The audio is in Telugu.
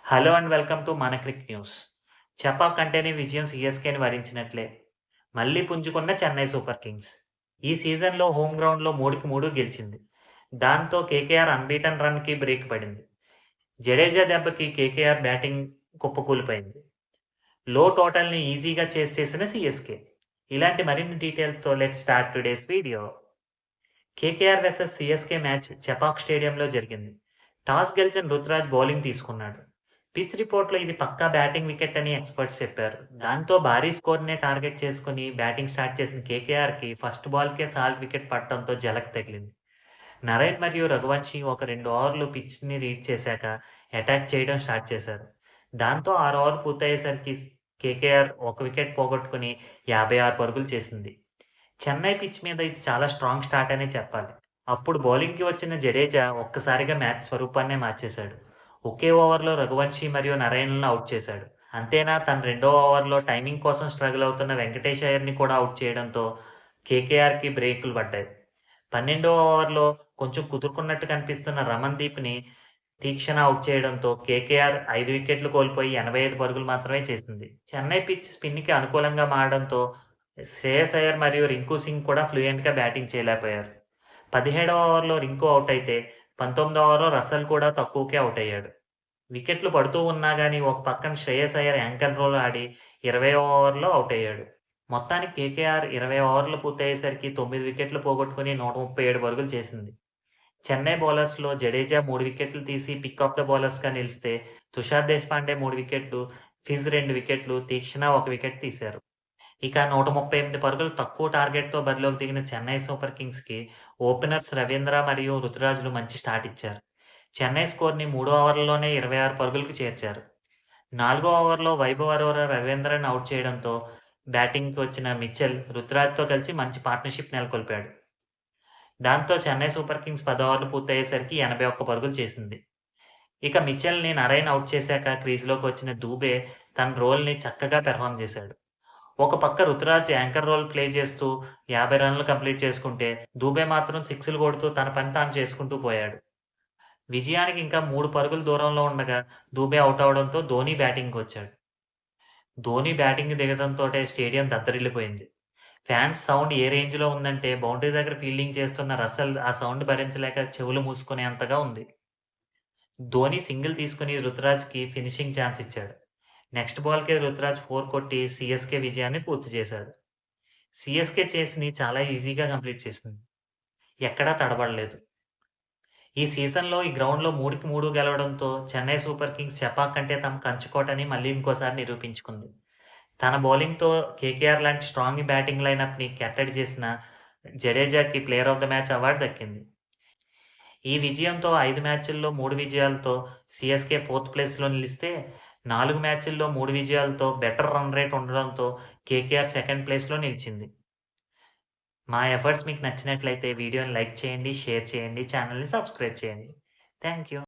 హలో అండ్ వెల్కమ్ టు మన క్రిక్ న్యూస్. చెపాక్ అంటేనే విజయం సీఎస్‌కేని వరించినట్లే. మళ్లీ పుంజుకున్న చెన్నై సూపర్ కింగ్స్. ఈ సీజన్‌లో హోమ్ గ్రౌండ్‌లో 3కి 3 గెలిచింది. దాంతో కేకేఆర్ అన్‌బీటెన్ రన్‌కి బ్రేక్ పడింది. జడేజా దెబ్బకి కేకేఆర్ బ్యాటింగ్ కుప్పకూలిపోయింది. లో టోటల్‌ని ఈజీగా చేసేసిన సీఎస్‌కే. ఇలాంటి మరిన్ని డీటెయిల్స్‌తో let's start today's video. KKR versus CSK match Chepauk స్టేడియంలో జరిగింది. టాస్ గెలిచిన రుతురాజ్ బౌలింగ్ తీసుకున్నాడు. పిచ్ రిపోర్ట్‌లో ఇది పక్కా బ్యాటింగ్ వికెట్ అని ఎక్స్‌పర్ట్స్ చెప్పారు. దాంతో భారీ స్కోర్‌నే టార్గెట్ చేసుకొని బ్యాటింగ్ స్టార్ట్ చేసిన కేకేఆర్‌కి ఫస్ట్ బాల్‌కే సాల్ట్ వికెట్ పడటంతో ఝలక్ తగిలింది. నరైన్ మరియు రఘువంశీ ఒక 2 ఓవర్లు పిచ్‌ని రీడ్ చేశాక అటాక్ చేయడం స్టార్ట్ చేశారు. దాంతో 6 ఓవర్లు పూర్తయ్యేసరికి కేకేఆర్ ఒక వికెట్ పోగొట్టుకొని 56 పరుగులు చేసింది. చెన్నై పిచ్ మీద ఇది చాలా స్ట్రాంగ్ స్టార్ట్ అనే చెప్పాలి. అప్పుడు బౌలింగ్‌కి వచ్చిన జడేజా ఒక్కసారిగా మ్యాచ్ స్వరూపాన్నే మార్చేశాడు. ఒకే ఓవర్‌లో రఘువంశీ మరియు నరైన్‌లను ఔట్ చేశాడు. అంతేనా తన రెండో ఓవర్‌లో టైమింగ్ కోసం స్ట్రగుల్ అవుతున్న వెంకటేష్ అయ్యర్‌ని కూడా ఔట్ చేయడంతో కేకేఆర్‌కి బ్రేకులు పడ్డాయి. 12వ ఓవర్‌లో కొంచెం కుదురుకున్నట్టు కనిపిస్తున్న రమణ్‌దీప్‌ని తీక్షణ ఔట్ చేయడంతో కేకేఆర్ 5 వికెట్లు కోల్పోయి 85 పరుగులు మాత్రమే చేసింది. చెన్నై పిచ్ స్పిన్‌కి అనుకూలంగా మారడంతో శ్రేయస్ అయ్యర్ మరియు రింకు సింగ్ కూడా ఫ్లూయెంట్‌గా బ్యాటింగ్ చేయలేకపోయారు. 17వ ఓవర్‌లో రింకు ఔట్ అయితే 19వ ఓవర్‌లో రసెల్ కూడా తక్కువకే ఔట్ అయ్యాడు. వికెట్లు పడుతూ ఉన్నా గానీ ఒక పక్కన శ్రేయస్ అయ్యర్ యాంకర్ రోల్ ఆడి 20వ ఓవర్‌లో ఔట్ అయ్యాడు. మొత్తానికి కేకేఆర్ 20 ఓవర్లు పూర్తయ్యేసరికి 9 వికెట్లు పోగొట్టుకొని 137 పరుగులు చేసింది. చెన్నై బౌలర్స్‌లో జడేజా 3 వికెట్లు తీసి పిక్ ఆఫ్ ద బౌలర్స్‌గా నిలిస్తే తుషార్ దేశ్పాండే 3 వికెట్లు, ఫిజ్ 2 వికెట్లు, తీక్షణ 1 వికెట్ తీశారు. ఇక 138 పరుగులు తక్కువ టార్గెట్‌తో బరిలోకి దిగిన చెన్నై సూపర్ కింగ్స్‌కి ఓపెనర్స్ రవీంద్ర మరియు రుతురాజులు మంచి స్టార్ట్ ఇచ్చారు. చెన్నై స్కోర్‌ని 3 ఓవర్లలోనే 26 పరుగులకు చేర్చారు. 4 ఓవర్‌లో వైభవ్ అరోరా రవీంద్రను ఔట్ చేయడంతో బ్యాటింగ్‌కి వచ్చిన మిచెల్ రుతురాజ్‌తో కలిసి మంచి పార్ట్నర్‌షిప్ నెలకొల్పాడు. దాంతో చెన్నై సూపర్ కింగ్స్ 10 ఓవర్లు పూర్తయ్యేసరికి 81 పరుగులు చేసింది. ఇక మిచెల్‌ని నరైన్ ఔట్ చేశాక క్రీజ్‌లోకి వచ్చిన దూబే తన రోల్‌ని చక్కగా పెర్ఫార్మ్ చేశాడు. ఒక పక్క రుతురాజ్ యాంకర్ రోల్ ప్లే చేస్తూ 50 రన్‌లు కంప్లీట్ చేసుకుంటే, దూబే మాత్రం సిక్స్‌లు కొడుతూ తన పని తాను చేసుకుంటూ పోయాడు. విజయానికి ఇంకా 3 పరుగుల దూరంలో ఉండగా దూబే ఔట్ అవ్వడంతో ధోనీ బ్యాటింగ్‌కొచ్చాడు. ధోనీ బ్యాటింగ్‌కి దిగడంతోటే స్టేడియం దద్దరిల్లిపోయింది. ఫ్యాన్స్ సౌండ్ ఏ రేంజ్‌లో ఉందంటే బౌండరీ దగ్గర ఫీల్డింగ్ చేస్తున్న రసెల్ ఆ సౌండ్ భరించలేక చెవులు మూసుకునేంతగా ఉంది. ధోనీ సింగిల్ తీసుకొని రుతురాజ్‌కి ఫినిషింగ్ ఛాన్స్ ఇచ్చాడు. నెక్స్ట్ బాల్‌కే రుతురాజ్ 4 కొట్టి సీఎస్‌కే విజయాన్ని పూర్తి చేశాడు. సీఎస్‌కే చేసినయి చాలా ఈజీగా కంప్లీట్ చేసింది. ఎక్కడా తడబడలేదు. ఈ సీజన్‌లో ఈ గ్రౌండ్‌లో 3కి 3 గెలవడంతో చెన్నై సూపర్ కింగ్స్ చెపాక్ కంటే తమ కంచుకోటని మళ్ళీ ఇంకోసారి నిరూపించుకుంది. తన బౌలింగ్‌తో కేకేఆర్ లాంటి స్ట్రాంగ్ బ్యాటింగ్ లైనప్‌ని కట్టడి చేసిన జడేజాకి player of the match award దక్కింది. ఈ విజయంతో 5 మ్యాచ్‌ల్లో 3 విజయాలతో సీఎస్‌కే ఫోర్త్ ప్లేస్‌లో నిలిస్తే, 4 మ్యాచ్‌ల్లో 3 విజయాలతో బెటర్ రన్ రేట్ ఉండడంతో కేకేఆర్ సెకండ్ ప్లేస్‌లో నిలిచింది. మా ఎఫర్ట్స్ మీకు నచ్చినట్లయితే వీడియోని లైక్ చేయండి, షేర్ చేయండి, ఛానెల్‌ని సబ్స్క్రైబ్ చేయండి. Thank you.